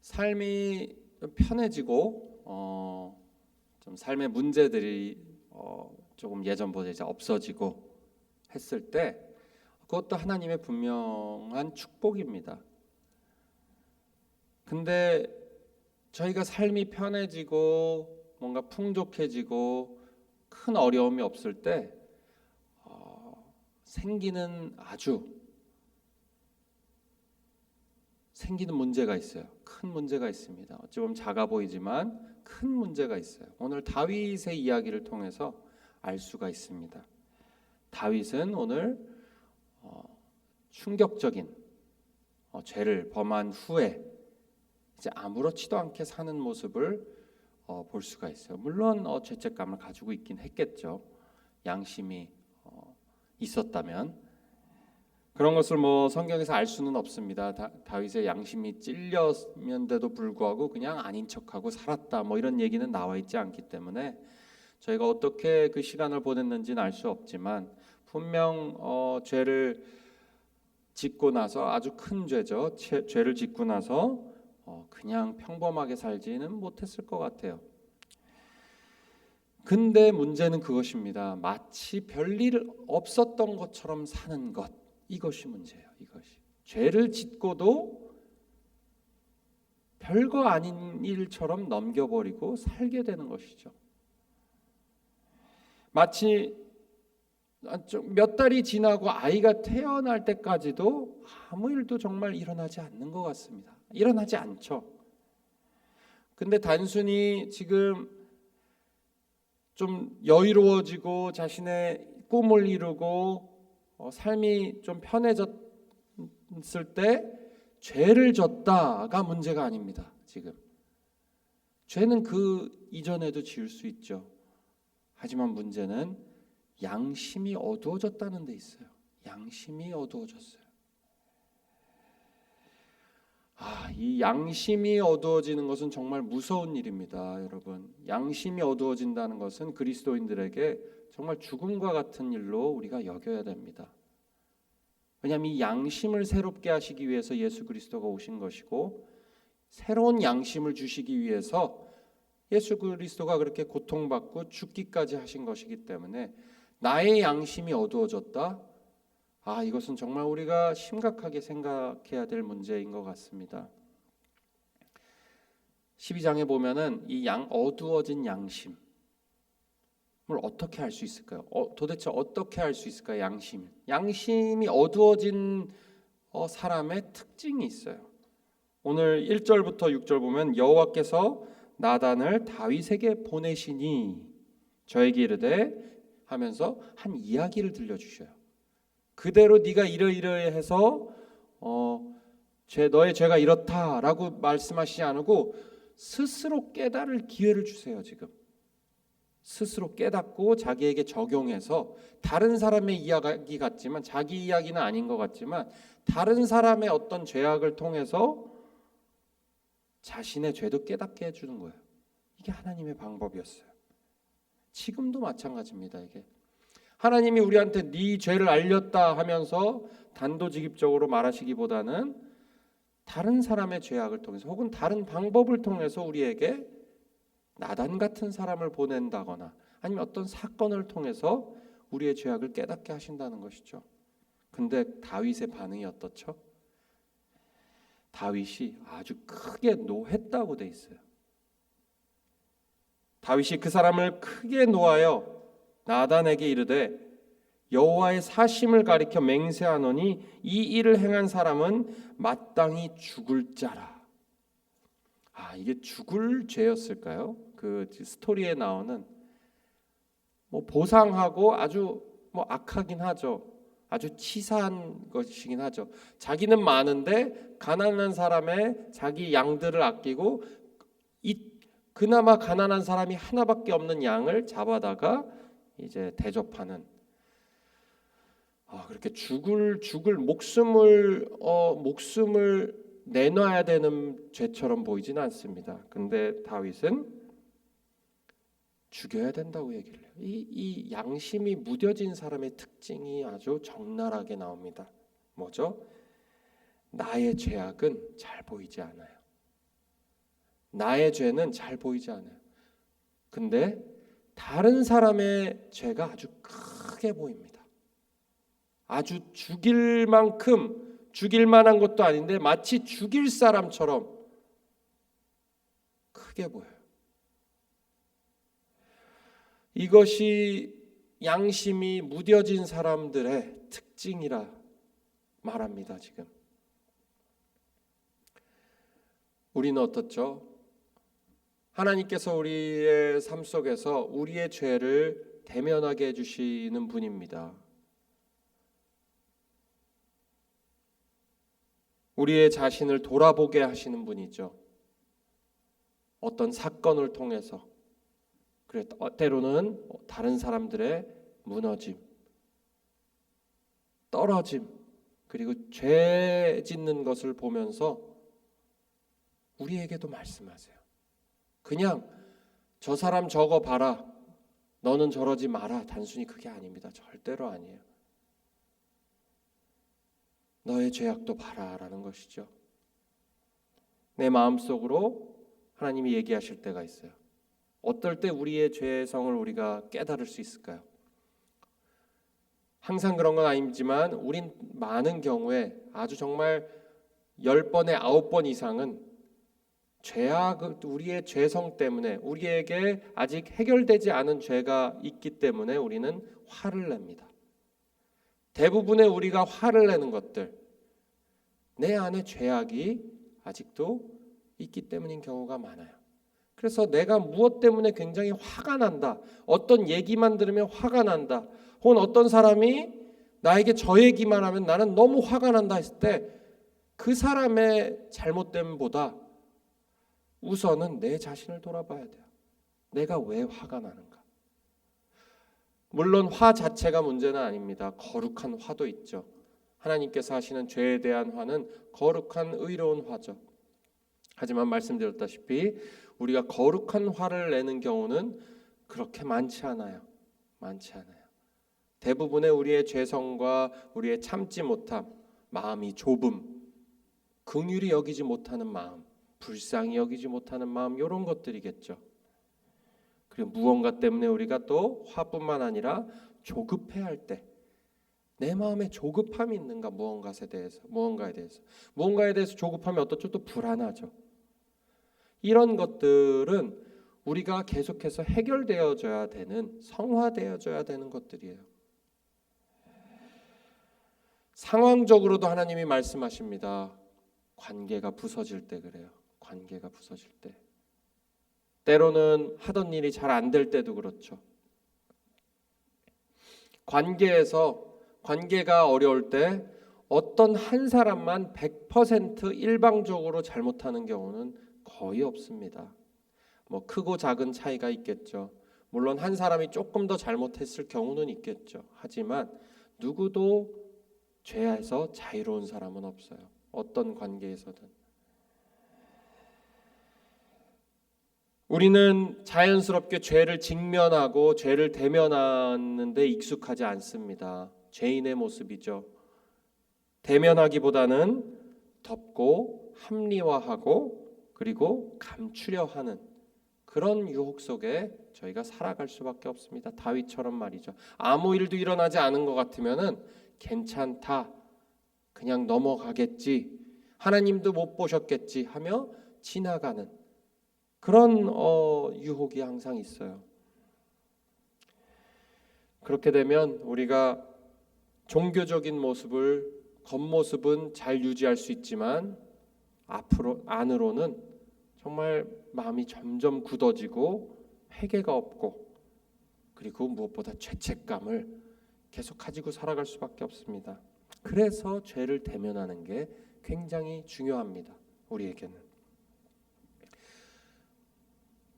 삶이 편해지고 좀 삶의 문제들이 조금 예전보다 이제 없어지고 했을 때 그것도 하나님의 분명한 축복입니다. 근데 저희가 삶이 편해지고 뭔가 풍족해지고 큰 어려움이 없을 때 생기는 문제가 있어요. 큰 문제가 있습니다. 어찌 보면 작아 보이지만 큰 문제가 있어요. 오늘 다윗의 이야기를 통해서 알 수가 있습니다. 다윗은 오늘 충격적인 죄를 범한 후에 이제 아무렇지도 않게 사는 모습을 볼 수가 있어요. 물론 죄책감을 가지고 있긴 했겠죠. 양심이 있었다면. 그런 것을 성경에서 알 수는 없습니다. 다윗의 양심이 찔렸는데도 불구하고 그냥 아닌 척하고 살았다 이런 얘기는 나와 있지 않기 때문에 저희가 어떻게 그 시간을 보냈는지는 알 수 없지만 분명 죄를 짓고 나서 아주 큰 죄죠. 죄를 짓고 나서 그냥 평범하게 살지는 못했을 것 같아요. 근데 문제는 그것입니다. 마치 별일 없었던 것처럼 사는 것, 이것이 문제예요. 이것이 죄를 짓고도 별거 아닌 일처럼 넘겨버리고 살게 되는 것이죠. 마치 몇 달이 지나고 아이가 태어날 때까지도 아무 일도 정말 일어나지 않는 것 같습니다. 일어나지 않죠. 근데 단순히 지금 좀 여유로워지고 자신의 꿈을 이루고 삶이 좀 편해졌을 때 죄를 졌다가 문제가 아닙니다. 지금 죄는 그 이전에도 지을 수 있죠. 하지만 문제는 양심이 어두워졌다는 데 있어요. 양심이 어두워졌어요. 이 양심이 어두워지는 것은 정말 무서운 일입니다, 여러분. 양심이 어두워진다는 것은 그리스도인들에게 정말 죽음과 같은 일로 우리가 여겨야 됩니다. 왜냐하면 이 양심을 새롭게 하시기 위해서 예수 그리스도가 오신 것이고 새로운 양심을 주시기 위해서 예수 그리스도가 그렇게 고통받고 죽기까지 하신 것이기 때문에 나의 양심이 어두워졌다? 이것은 정말 우리가 심각하게 생각해야 될 문제인 것 같습니다. 12장에 보면은 이 어두워진 양심을 어떻게 할 수 있을까요? 도대체 어떻게 할 수 있을까요? 양심이 어두워진 사람의 특징이 있어요. 오늘 1절부터 6절 보면 여호와께서 나단을 다윗에게 보내시니 저에게 이르되 하면서 한 이야기를 들려주셔요. 그대로 네가 이러이러해서 너의 죄가 이렇다라고 말씀하시지 않고 스스로 깨달을 기회를 주세요. 지금 스스로 깨닫고 자기에게 적용해서 다른 사람의 이야기 같지만 자기 이야기는 아닌 것 같지만 다른 사람의 어떤 죄악을 통해서 자신의 죄도 깨닫게 해주는 거예요. 이게 하나님의 방법이었어요. 지금도 마찬가지입니다. 이게 하나님이 우리한테 네 죄를 알렸다 하면서 단도직입적으로 말하시기보다는 다른 사람의 죄악을 통해서 혹은 다른 방법을 통해서 우리에게 나단 같은 사람을 보낸다거나 아니면 어떤 사건을 통해서 우리의 죄악을 깨닫게 하신다는 것이죠. 근데 다윗의 반응이 어떻죠? 다윗이 아주 크게 노했다고 돼 있어요. 다윗이 그 사람을 크게 노하여 나단에게 이르되 여호와의 사심을 가리켜 맹세하노니 이 일을 행한 사람은 마땅히 죽을 자라. 이게 죽을 죄였을까요? 그 스토리에 나오는 보상하고 아주 악하긴 하죠. 아주 치사한 것이긴 하죠. 자기는 많은데 가난한 사람의 자기 양들을 아끼고 그나마 가난한 사람이 하나밖에 없는 양을 잡아다가 이제 대접하는 그렇게 죽을 목숨을 내놔야 되는 죄처럼 보이지는 않습니다. 근데 다윗은 죽여야 된다고 얘기를 해요. 이 양심이 무뎌진 사람의 특징이 아주 적나라하게 나옵니다. 뭐죠? 나의 죄악은 잘 보이지 않아요. 나의 죄는 잘 보이지 않아요. 근데 다른 사람의 죄가 아주 크게 보입니다. 아주 죽일 만큼 죽일 만한 것도 아닌데 마치 죽일 사람처럼 크게 보여요. 이것이 양심이 무뎌진 사람들의 특징이라 말합니다. 지금 우리는 어떻죠? 하나님께서 우리의 삶 속에서 우리의 죄를 대면하게 해주시는 분입니다. 우리의 자신을 돌아보게 하시는 분이죠. 어떤 사건을 통해서, 그래 때로는 다른 사람들의 무너짐, 떨어짐, 그리고 죄 짓는 것을 보면서 우리에게도 말씀하세요. 그냥 저 사람 저거 봐라, 너는 저러지 마라, 단순히 그게 아닙니다. 절대로 아니에요. 너의 죄악도 봐라 라는 것이죠. 내 마음속으로 하나님이 얘기하실 때가 있어요. 어떨 때 우리의 죄성을 우리가 깨달을 수 있을까요? 항상 그런 건 아니지만 우린 많은 경우에 아주 정말 10번에 9번 이상은 죄악, 우리의 죄성 때문에, 우리에게 아직 해결되지 않은 죄가 있기 때문에 우리는 화를 냅니다. 대부분의 우리가 화를 내는 것들, 내 안에 죄악이 아직도 있기 때문인 경우가 많아요. 그래서 내가 무엇 때문에 굉장히 화가 난다, 어떤 얘기만 들으면 화가 난다, 혹은 어떤 사람이 나에게 저 얘기만 하면 나는 너무 화가 난다 했을 때 그 사람의 잘못됨보다 우선은 내 자신을 돌아봐야 돼요. 내가 왜 화가 나는가? 물론 화 자체가 문제는 아닙니다. 거룩한 화도 있죠. 하나님께서 하시는 죄에 대한 화는 거룩한 의로운 화죠. 하지만 말씀드렸다시피 우리가 거룩한 화를 내는 경우는 그렇게 많지 않아요. 많지 않아요. 대부분의 우리의 죄성과 우리의 참지 못함, 마음이 좁음, 긍휼히 여기지 못하는 마음, 불쌍히 여기지 못하는 마음, 이런 것들이겠죠. 그리고 무언가 때문에 우리가 또 화뿐만 아니라 조급해할 때 내 마음에 조급함이 있는가, 무언가에 대해서 조급함이 어떻죠? 또 불안하죠. 이런 것들은 우리가 계속해서 해결되어져야 되는, 성화되어져야 되는 것들이에요. 상황적으로도 하나님이 말씀하십니다. 관계가 부서질 때 그래요. 관계가 부서질 때. 때로는 하던 일이 잘 안 될 때도 그렇죠. 관계가 어려울 때 어떤 한 사람만 100% 일방적으로 잘못하는 경우는 거의 없습니다. 뭐 크고 작은 차이가 있겠죠. 물론 한 사람이 조금 더 잘못했을 경우는 있겠죠. 하지만 누구도 죄에서 자유로운 사람은 없어요. 어떤 관계에서든. 우리는 자연스럽게 죄를 직면하고 죄를 대면하는 데 익숙하지 않습니다. 죄인의 모습이죠. 대면하기보다는 덮고 합리화하고 그리고 감추려 하는 그런 유혹 속에 저희가 살아갈 수밖에 없습니다. 다윗처럼 말이죠. 아무 일도 일어나지 않은 것 같으면은 괜찮다, 그냥 넘어가겠지, 하나님도 못 보셨겠지 하며 지나가는 그런 유혹이 항상 있어요. 그렇게 되면 우리가 종교적인 겉모습은 잘 유지할 수 있지만 안으로는 정말 마음이 점점 굳어지고 회개가 없고 그리고 무엇보다 죄책감을 계속 가지고 살아갈 수밖에 없습니다. 그래서 죄를 대면하는 게 굉장히 중요합니다. 우리에게는.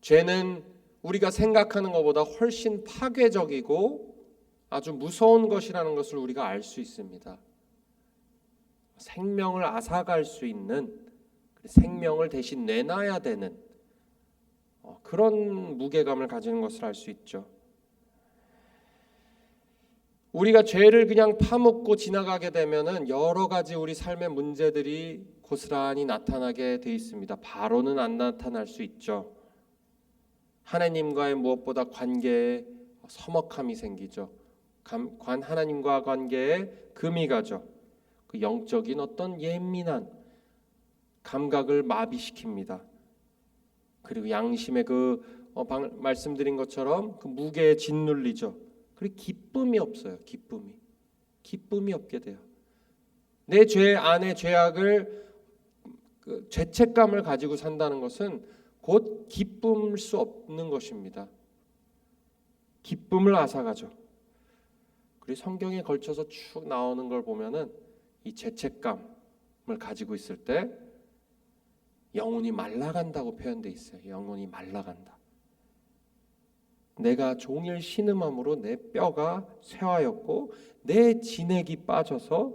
죄는 우리가 생각하는 것보다 훨씬 파괴적이고 아주 무서운 것이라는 것을 우리가 알 수 있습니다. 생명을 앗아갈 수 있는, 생명을 대신 내놔야 되는 그런 무게감을 가지는 것을 알 수 있죠. 우리가 죄를 그냥 파묻고 지나가게 되면은 여러 가지 우리 삶의 문제들이 고스란히 나타나게 돼 있습니다. 바로는 안 나타날 수 있죠. 하나님과의 무엇보다 관계에 서먹함이 생기죠. 하나님과 관계에 금이 가죠. 그 영적인 어떤 예민한 감각을 마비시킵니다. 그리고 양심의 말씀드린 것처럼 그 무게에 짓눌리죠. 그리고 기쁨이 없어요. 기쁨이 없게 돼요. 내 죄 안에 죄악을 죄책감을 가지고 산다는 것은 곧 기쁨일 수 없는 것입니다. 기쁨을 앗아가죠. 그리고 성경에 걸쳐서 쭉 나오는 걸 보면은 이 죄책감을 가지고 있을 때 영혼이 말라간다고 표현되어 있어요. 영혼이 말라간다. 내가 종일 신음함으로 내 뼈가 쇠하였고 내 진액이 빠져서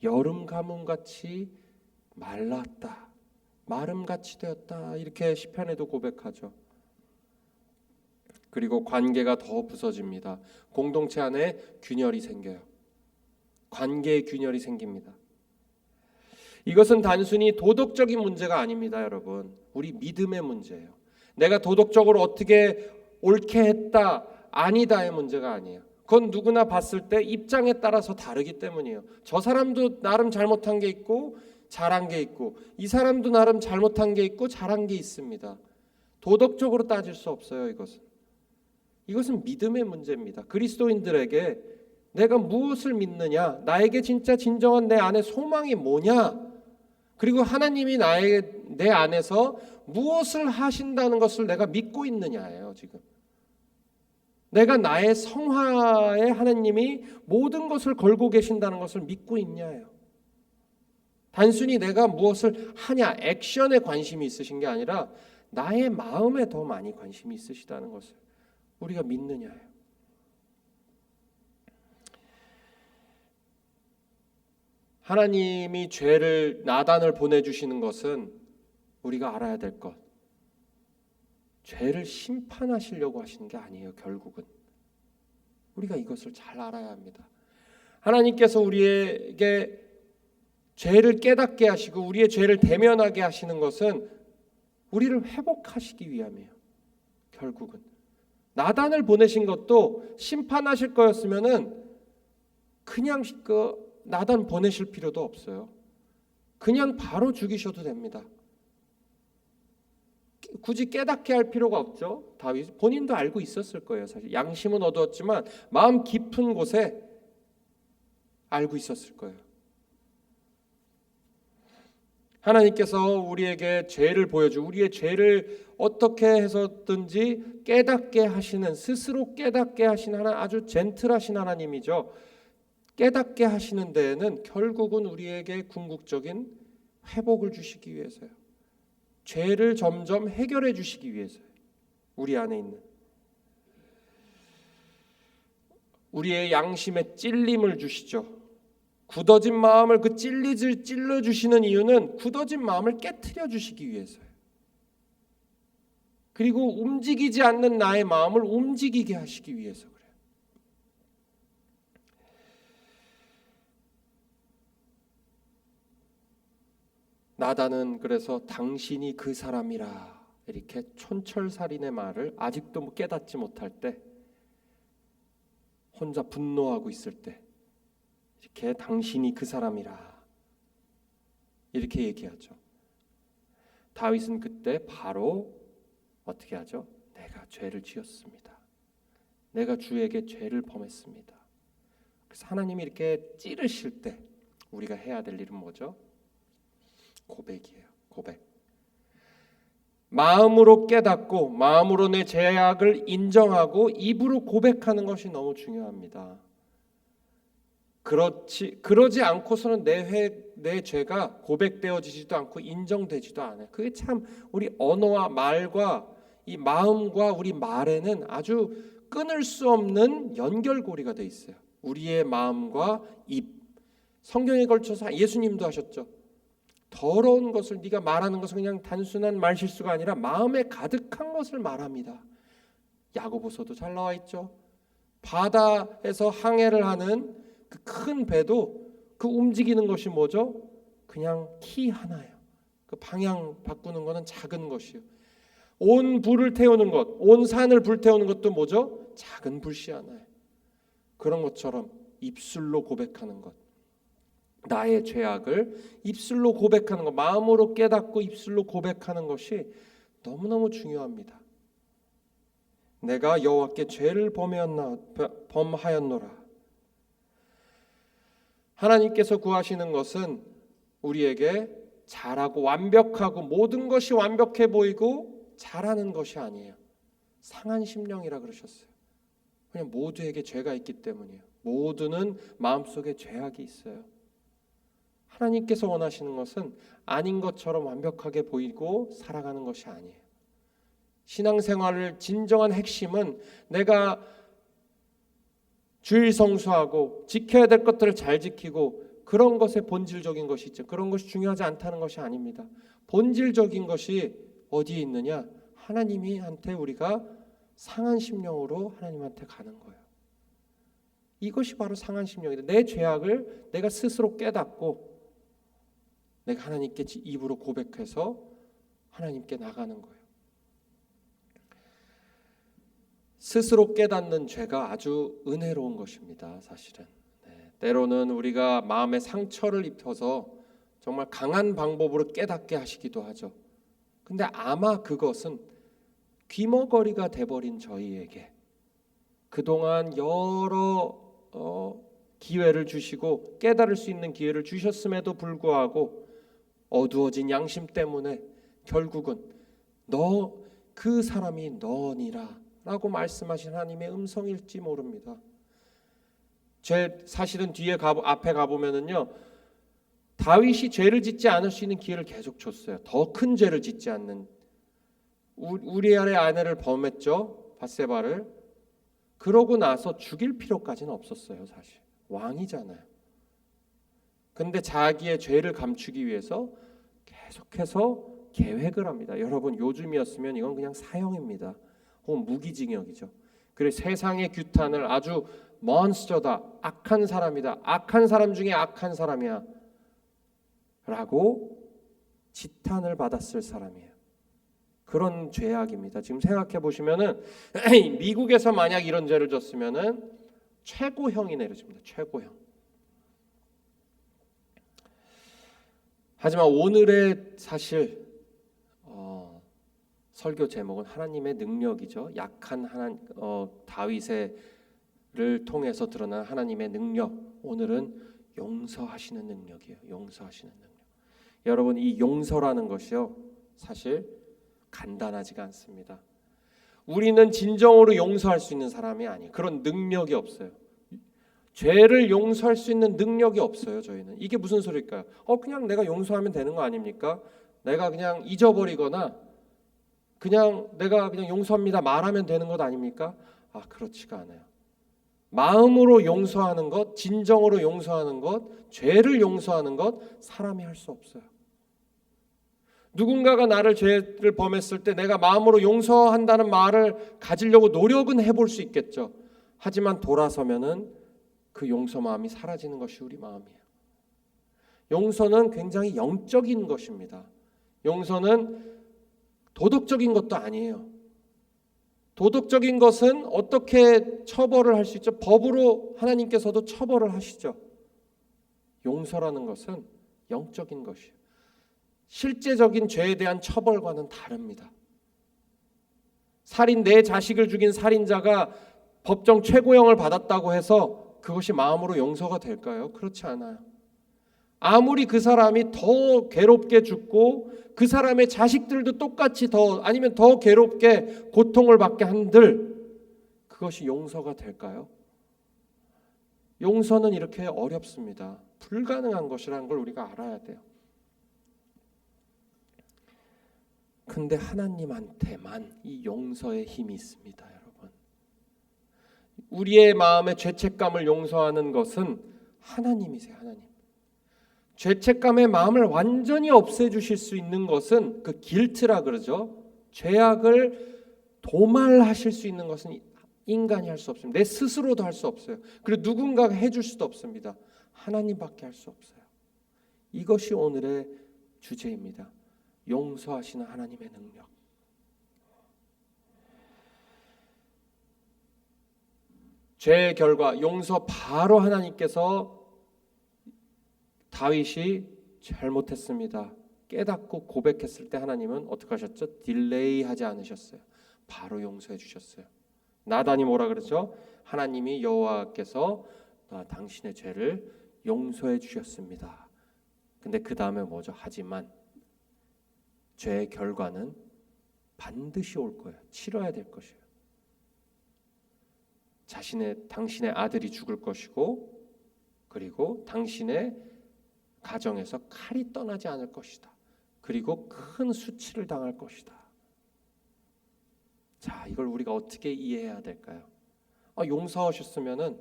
여름 가뭄같이 말랐다. 마름같이 되었다. 이렇게 시편에도 고백하죠. 그리고 관계가 더 부서집니다. 공동체 안에 균열이 생겨요. 관계의 균열이 생깁니다. 이것은 단순히 도덕적인 문제가 아닙니다, 여러분. 우리 믿음의 문제예요. 내가 도덕적으로 어떻게 옳게 했다, 아니다의 문제가 아니에요. 그건 누구나 봤을 때 입장에 따라서 다르기 때문이에요. 저 사람도 나름 잘못한 게 있고 잘한 게 있고, 이 사람도 나름 잘못한 게 있고 잘한 게 있습니다. 도덕적으로 따질 수 없어요. 이것은 믿음의 문제입니다. 그리스도인들에게 내가 무엇을 믿느냐, 나에게 진짜 진정한 내 안에 소망이 뭐냐, 그리고 하나님이 내 안에서 무엇을 하신다는 것을 내가 믿고 있느냐예요. 지금 내가 나의 성화에 하나님이 모든 것을 걸고 계신다는 것을 믿고 있냐예요. 단순히 내가 무엇을 하냐, 액션에 관심이 있으신 게 아니라 나의 마음에 더 많이 관심이 있으시다는 것을 우리가 믿느냐예요. 하나님이 나단을 보내주시는 것은 우리가 알아야 될 것, 죄를 심판하시려고 하시는 게 아니에요. 결국은 우리가 이것을 잘 알아야 합니다. 하나님께서 우리에게 죄를 깨닫게 하시고 우리의 죄를 대면하게 하시는 것은 우리를 회복하시기 위함이에요. 결국은 나단을 보내신 것도 심판하실 거였으면은 그냥 나단 보내실 필요도 없어요. 그냥 바로 죽이셔도 됩니다. 굳이 깨닫게 할 필요가 없죠. 다윗 본인도 알고 있었을 거예요. 사실 양심은 어두웠지만 마음 깊은 곳에 알고 있었을 거예요. 하나님께서 우리에게 죄를 보여주고 우리의 죄를 어떻게 해서든지 깨닫게 하시는, 스스로 깨닫게 하시는 아주 젠틀하신 하나님이죠. 깨닫게 하시는 데에는 결국은 우리에게 궁극적인 회복을 주시기 위해서요. 죄를 점점 해결해 주시기 위해서요. 우리 안에 있는 우리의 양심에 찔림을 주시죠. 굳어진 마음을 찔러 주시는 이유는 굳어진 마음을 깨트려 주시기 위해서요. 그리고 움직이지 않는 나의 마음을 움직이게 하시기 위해서 그래요. 나단은 그래서 당신이 그 사람이라 이렇게 촌철살인의 말을 아직도 깨닫지 못할 때, 혼자 분노하고 있을 때 이렇게 당신이 그 사람이라 이렇게 얘기하죠. 다윗은 그때 바로 어떻게 하죠? 내가 죄를 지었습니다. 내가 주에게 죄를 범했습니다. 그래서 하나님이 이렇게 찌르실 때 우리가 해야 될 일은 뭐죠? 고백이에요. 고백. 마음으로 깨닫고 마음으로 내 죄악을 인정하고 입으로 고백하는 것이 너무 중요합니다. 그러지 않고서는 내 죄가 고백되어지지도 않고 인정되지도 않아요. 그게 참 우리 언어와 말과 이 마음과 우리 말에는 아주 끊을 수 없는 연결고리가 돼 있어요. 우리의 마음과 입. 성경에 걸쳐서 예수님도 하셨죠. 더러운 것을 네가 말하는 것은 그냥 단순한 말실수가 아니라 마음에 가득한 것을 말합니다. 야고보서도 잘 나와 있죠. 바다에서 항해를 하는 그 큰 배도 그 움직이는 것이 뭐죠? 그냥 키 하나예요. 그 방향 바꾸는 거는 작은 것이요. 온 불을 태우는 것, 온 산을 불태우는 것도 뭐죠? 작은 불씨 하나예요. 그런 것처럼 입술로 고백하는 것, 나의 죄악을 입술로 고백하는 것, 마음으로 깨닫고 입술로 고백하는 것이 너무너무 중요합니다. 내가 여호와께 죄를 범하였노라. 하나님께서 구하시는 것은 우리에게 잘하고 완벽하고 모든 것이 완벽해 보이고 잘하는 것이 아니에요. 상한 심령이라 그러셨어요. 그냥 모두에게 죄가 있기 때문이에요. 모두는 마음속에 죄악이 있어요. 하나님께서 원하시는 것은 아닌 것처럼 완벽하게 보이고 살아가는 것이 아니에요. 신앙생활을 진정한 핵심은 내가 주일 성수하고 지켜야 될 것들을 잘 지키고 그런 것에 본질적인 것이 있죠. 그런 것이 중요하지 않다는 것이 아닙니다. 본질적인 것이 어디에 있느냐? 하나님한테 우리가 상한 심령으로 하나님한테 가는 거예요. 이것이 바로 상한 심령이다. 내 죄악을 내가 스스로 깨닫고 내가 하나님께 입으로 고백해서 하나님께 나가는 거예요. 스스로 깨닫는 죄가 아주 은혜로운 것입니다. 사실은 때로는 우리가 마음에 상처를 입혀서 정말 강한 방법으로 깨닫게 하시기도 하죠. 근데 아마 그것은 귀머거리가 돼버린 저희에게 그동안 여러 기회를 주시고 깨달을 수 있는 기회를 주셨음에도 불구하고 어두워진 양심 때문에 결국은 너 그 사람이 너니라 라고 말씀하신 하나님의 음성일지 모릅니다. 사실은 앞에 가보면은요, 다윗이 죄를 짓지 않을 수 있는 기회를 계속 줬어요. 더 큰 죄를 짓지 않는. 우리아의 아내를 범했죠, 밧세바를. 그러고 나서 죽일 필요까지는 없었어요. 사실 왕이잖아요. 근데 자기의 죄를 감추기 위해서 계속해서 계획을 합니다. 여러분, 요즘이었으면 이건 그냥 사형입니다. 혹은 무기징역이죠. 그래서 세상의 규탄을 아주 몬스터다, 악한 사람이다, 악한 사람 중에 악한 사람이야 라고 지탄을 받았을 사람이에요. 그런 죄악입니다. 지금 생각해 보시면은 미국에서 만약 이런 죄를 졌으면은 최고형이 내려집니다. 최고형. 하지만 오늘의 사실 설교 제목은 하나님의 능력이죠. 약한 다윗을 통해서 드러난 하나님의 능력. 오늘은 용서하시는 능력이에요. 용서하시는 능력. 여러분, 이 용서라는 것이요, 사실 간단하지가 않습니다. 우리는 진정으로 용서할 수 있는 사람이 아니에요. 그런 능력이 없어요. 죄를 용서할 수 있는 능력이 없어요. 저희는. 이게 무슨 소리일까요? 그냥 내가 용서하면 되는 거 아닙니까? 내가 그냥 잊어버리거나 그냥 내가 그냥 용서합니다 말하면 되는 것 아닙니까? 그렇지가 않아요. 마음으로 용서하는 것, 진정으로 용서하는 것, 죄를 용서하는 것 사람이 할 수 없어요. 누군가가 나를 죄를 범했을 때 내가 마음으로 용서한다는 말을 가지려고 노력은 해볼 수 있겠죠. 하지만 돌아서면은 그 용서 마음이 사라지는 것이 우리 마음이에요. 용서는 굉장히 영적인 것입니다. 용서는 도덕적인 것도 아니에요. 도덕적인 것은 어떻게 처벌을 할 수 있죠? 법으로 하나님께서도 처벌을 하시죠. 용서라는 것은 영적인 것이에요. 실제적인 죄에 대한 처벌과는 다릅니다. 내 자식을 죽인 살인자가 법정 최고형을 받았다고 해서 그것이 마음으로 용서가 될까요? 그렇지 않아요. 아무리 그 사람이 더 괴롭게 죽고 그 사람의 자식들도 똑같이 아니면 더 괴롭게 고통을 받게 한들 그것이 용서가 될까요? 용서는 이렇게 어렵습니다. 불가능한 것이라는 걸 우리가 알아야 돼요. 근데 하나님한테만 이 용서의 힘이 있습니다, 여러분. 우리의 마음의 죄책감을 용서하는 것은 하나님이세요, 하나님. 죄책감의 마음을 완전히 없애주실 수 있는 것은 그 길트라 그러죠. 죄악을 도말하실 수 있는 것은 인간이 할 수 없습니다. 내 스스로도 할 수 없어요. 그리고 누군가가 해줄 수도 없습니다. 하나님밖에 할 수 없어요. 이것이 오늘의 주제입니다. 용서하시는 하나님의 능력. 죄의 결과, 용서 바로 하나님께서 다윗이 잘못했습니다 깨닫고 고백했을 때 하나님은 어떻게 하셨죠? 딜레이 하지 않으셨어요. 바로 용서해 주셨어요. 나단이 뭐라 그랬죠? 하나님이 여호와께서 당신의 죄를 용서해 주셨습니다. 근데 그 다음에 뭐죠? 하지만 죄의 결과는 반드시 올 거예요. 치러야 될 것이에요. 당신의 아들이 죽을 것이고, 그리고 당신의 가정에서 칼이 떠나지 않을 것이다. 그리고 큰 수치를 당할 것이다. 자, 이걸 우리가 어떻게 이해해야 될까요? 용서하셨으면은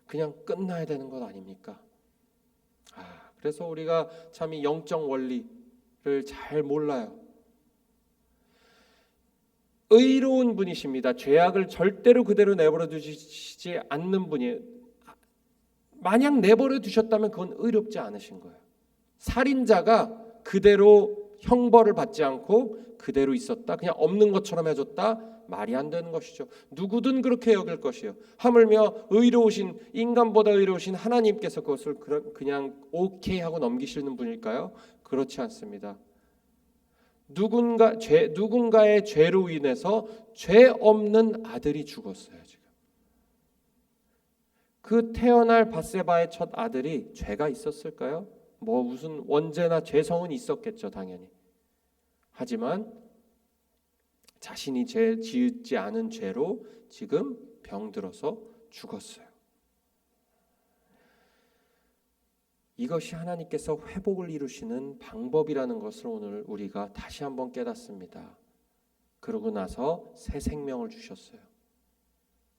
그냥 끝나야 되는 것 아닙니까? 그래서 우리가 참 이 영적 원리를 잘 몰라요. 의로운 분이십니다. 죄악을 절대로 그대로 내버려 두시지 않는 분이에요. 만약 내버려 두셨다면 그건 의롭지 않으신 거예요. 살인자가 그대로 형벌을 받지 않고 그대로 있었다, 그냥 없는 것처럼 해줬다, 말이 안 되는 것이죠. 누구든 그렇게 여길 것이에요. 하물며 의로우신, 인간보다 의로우신 하나님께서 그것을 그냥 오케이 하고 넘기시는 분일까요? 그렇지 않습니다. 누군가의 죄로 인해서 죄 없는 아들이 죽었어요. 지금 그 태어날 밧세바의 첫 아들이 죄가 있었을까요? 무슨 언제나 죄성은 있었겠죠, 당연히. 하지만 자신이 죄 지었지 않은 죄로 지금 병들어서 죽었어요. 이것이 하나님께서 회복을 이루시는 방법이라는 것을 오늘 우리가 다시 한번 깨닫습니다. 그러고 나서 새 생명을 주셨어요.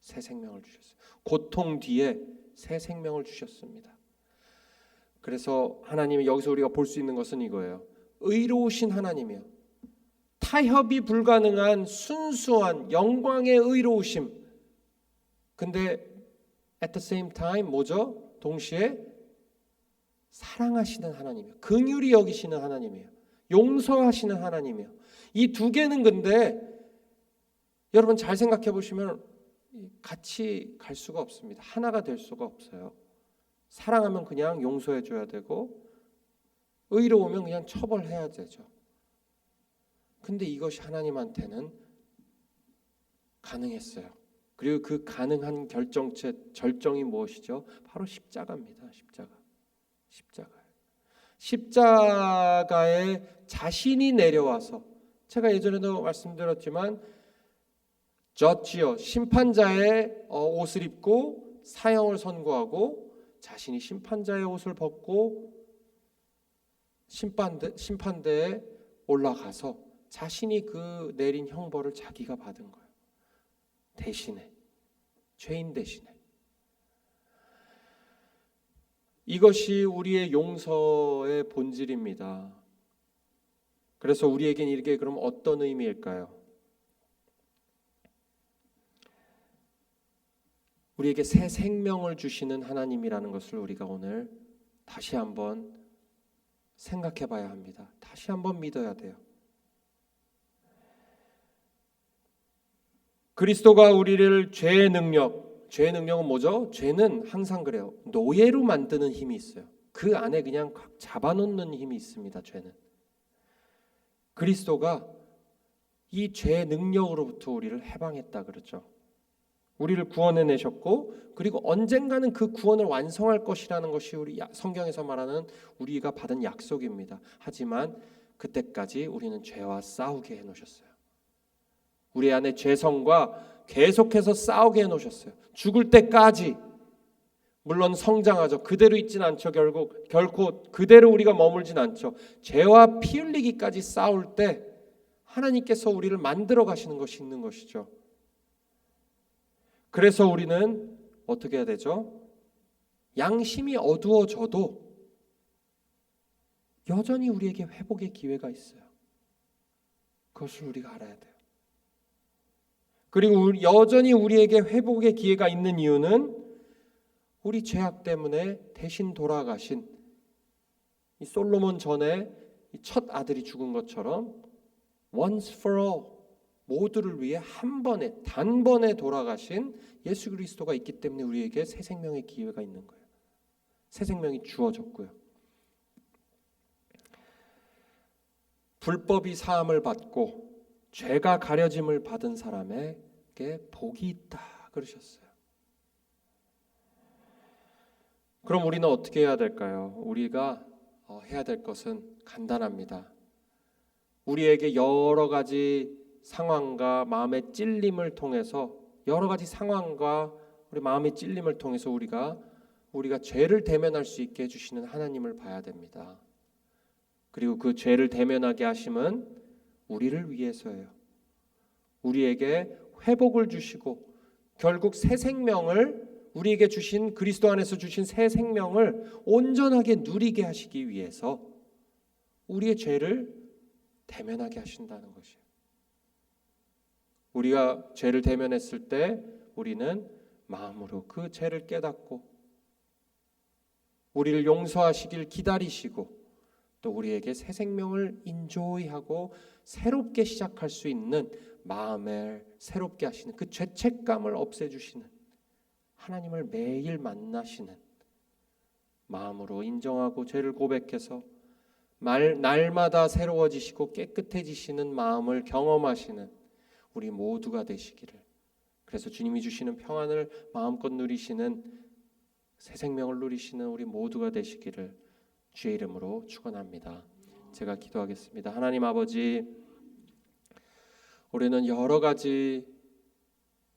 새 생명을 주셨어요. 고통 뒤에 새 생명을 주셨습니다. 그래서 하나님이 여기서 우리가 볼 수 있는 것은 이거예요. 의로우신 하나님이요, 타협이 불가능한 순수한 영광의 의로우심. 근데 at the same time 뭐죠? 동시에 사랑하시는 하나님이에요. 긍휼히 여기시는 하나님이에요. 용서하시는 하나님이에요. 이 두 개는 근데 여러분 잘 생각해 보시면 같이 갈 수가 없습니다. 하나가 될 수가 없어요. 사랑하면 그냥 용서해 줘야 되고, 의로우면 그냥 처벌해야 되죠. 근데 이것이 하나님한테는 가능했어요. 그리고 그 가능한 절정이 무엇이죠? 바로 십자가입니다. 십자가에 자신이 내려와서, 제가 예전에도 말씀드렸지만 저지요, 심판자의 옷을 입고 사형을 선고하고 자신이 심판자의 옷을 벗고 심판대에 올라가서 자신이 그 내린 형벌을 자기가 받은 거예요. 대신에, 죄인 대신에. 이것이 우리의 용서의 본질입니다. 그래서 우리에겐 이게 그럼 어떤 의미일까요? 우리에게 새 생명을 주시는 하나님이라는 것을 우리가 오늘 다시 한번 생각해 봐야 합니다. 다시 한번 믿어야 돼요. 그리스도가 우리를 죄의 능력은 뭐죠? 죄는 항상 그래요. 노예로 만드는 힘이 있어요. 그 안에 그냥 잡아놓는 힘이 있습니다. 죄는. 그리스도가 이 죄의 능력으로부터 우리를 해방했다 그랬죠. 우리를 구원해내셨고, 그리고 언젠가는 그 구원을 완성할 것이라는 것이 우리 성경에서 말하는 우리가 받은 약속입니다. 하지만 그때까지 우리는 죄와 싸우게 해놓으셨어요. 우리 안에 죄성과 계속해서 싸우게 해놓으셨어요. 죽을 때까지. 물론 성장하죠. 그대로 있진 않죠. 결코 그대로 우리가 머물진 않죠. 죄와 피 흘리기까지 싸울 때 하나님께서 우리를 만들어 가시는 것이 있는 것이죠. 그래서 우리는 어떻게 해야 되죠? 양심이 어두워져도 여전히 우리에게 회복의 기회가 있어요. 그것을 우리가 알아야 돼요. 그리고 여전히 우리에게 회복의 기회가 있는 이유는 우리 죄악 때문에 대신 돌아가신 이 솔로몬 전에 이 첫 아들이 죽은 것처럼 once for all 모두를 위해 한 번에 단번에 돌아가신 예수 그리스도가 있기 때문에 우리에게 새 생명의 기회가 있는 거예요. 새 생명이 주어졌고요. 불법이 사함을 받고 죄가 가려짐을 받은 사람에게 복이 있다 그러셨어요. 그럼 우리는 어떻게 해야 될까요? 우리가 해야 될 것은 간단합니다. 우리에게 여러 가지 상황과 마음의 찔림을 통해서 여러 가지 상황과 우리 마음의 찔림을 통해서 우리가 죄를 대면할 수 있게 해주시는 하나님을 봐야 됩니다. 그리고 그 죄를 대면하게 하심은 우리를 위해서예요. 우리에게 회복을 주시고 결국 새 생명을 우리에게 주신 그리스도 안에서 주신 새 생명을 온전하게 누리게 하시기 위해서 우리의 죄를 대면하게 하신다는 것이에요. 우리가 죄를 대면했을 때 우리는 마음으로 그 죄를 깨닫고 우리를 용서하시길 기다리시고 또 우리에게 새 생명을 인조이하고 새롭게 시작할 수 있는 마음을 새롭게 하시는 그 죄책감을 없애주시는 하나님을 매일 만나시는 마음으로 인정하고 죄를 고백해서 날마다 새로워지시고 깨끗해지시는 마음을 경험하시는 우리 모두가 되시기를, 그래서 주님이 주시는 평안을 마음껏 누리시는 새 생명을 누리시는 우리 모두가 되시기를 주의 이름으로 축원합니다. 제가 기도하겠습니다. 하나님 아버지, 우리는 여러 가지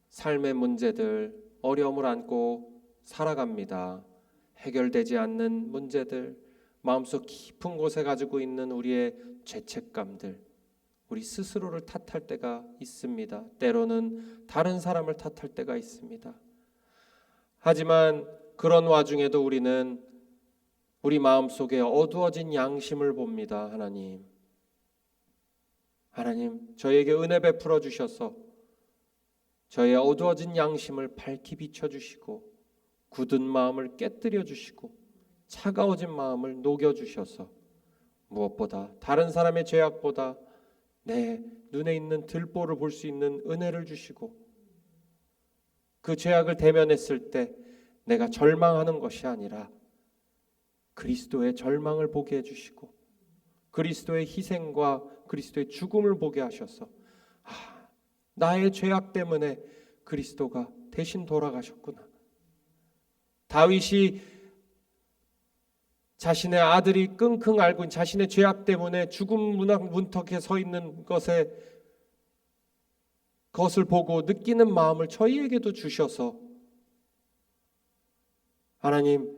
삶의 문제들, 어려움을 안고 살아갑니다. 해결되지 않는 문제들, 마음속 깊은 곳에 가지고 있는 우리의 죄책감들, 우리 스스로를 탓할 때가 있습니다. 때로는 다른 사람을 탓할 때가 있습니다. 하지만 그런 와중에도 우리는 우리 마음속에 어두워진 양심을 봅니다. 하나님, 저에게 은혜 베풀어 주셔서 저의 어두워진 양심을 밝히 비춰주시고 굳은 마음을 깨뜨려 주시고 차가워진 마음을 녹여주셔서 무엇보다 다른 사람의 죄악보다 내 눈에 있는 들보를 볼 수 있는 은혜를 주시고 그 죄악을 대면했을 때 내가 절망하는 것이 아니라 그리스도의 절망을 보게 해주시고 그리스도의 희생과 그리스도의 죽음을 보게 하셔서 나의 죄악 때문에 그리스도가 대신 돌아가셨구나. 다윗이 자신의 아들이 끙끙 앓고 있는 자신의 죄악 때문에 죽음 문턱에 서 있는 그것을 보고 느끼는 마음을 저희에게도 주셔서 하나님,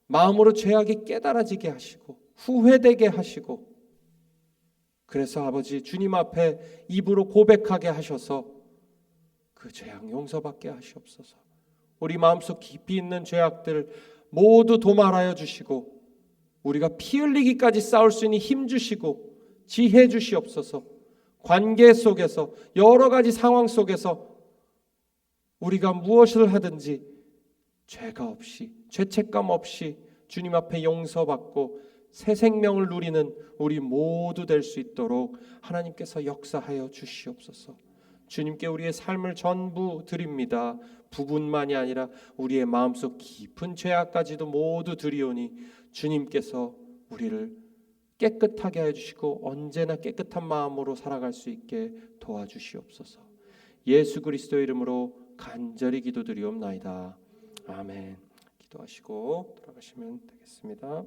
마음으로 죄악이 깨달아지게 하시고 후회되게 하시고 그래서 아버지 주님 앞에 입으로 고백하게 하셔서 그 죄악 용서받게 하시옵소서. 우리 마음속 깊이 있는 죄악들 모두 도말하여 주시고 우리가 피 흘리기까지 싸울 수 있는 힘 주시고 지혜 주시옵소서. 관계 속에서 여러 가지 상황 속에서 우리가 무엇을 하든지 죄가 없이 죄책감 없이 주님 앞에 용서받고 새 생명을 누리는 우리 모두 될 수 있도록 하나님께서 역사하여 주시옵소서. 주님께 우리의 삶을 전부 드립니다. 부분만이 아니라 우리의 마음속 깊은 죄악까지도 모두 드리오니 주님께서 우리를 깨끗하게 해주시고 언제나 깨끗한 마음으로 살아갈 수 있게 도와주시옵소서. 예수 그리스도의 이름으로 간절히 기도드리옵나이다. 아멘. 기도하시고 돌아가시면 되겠습니다.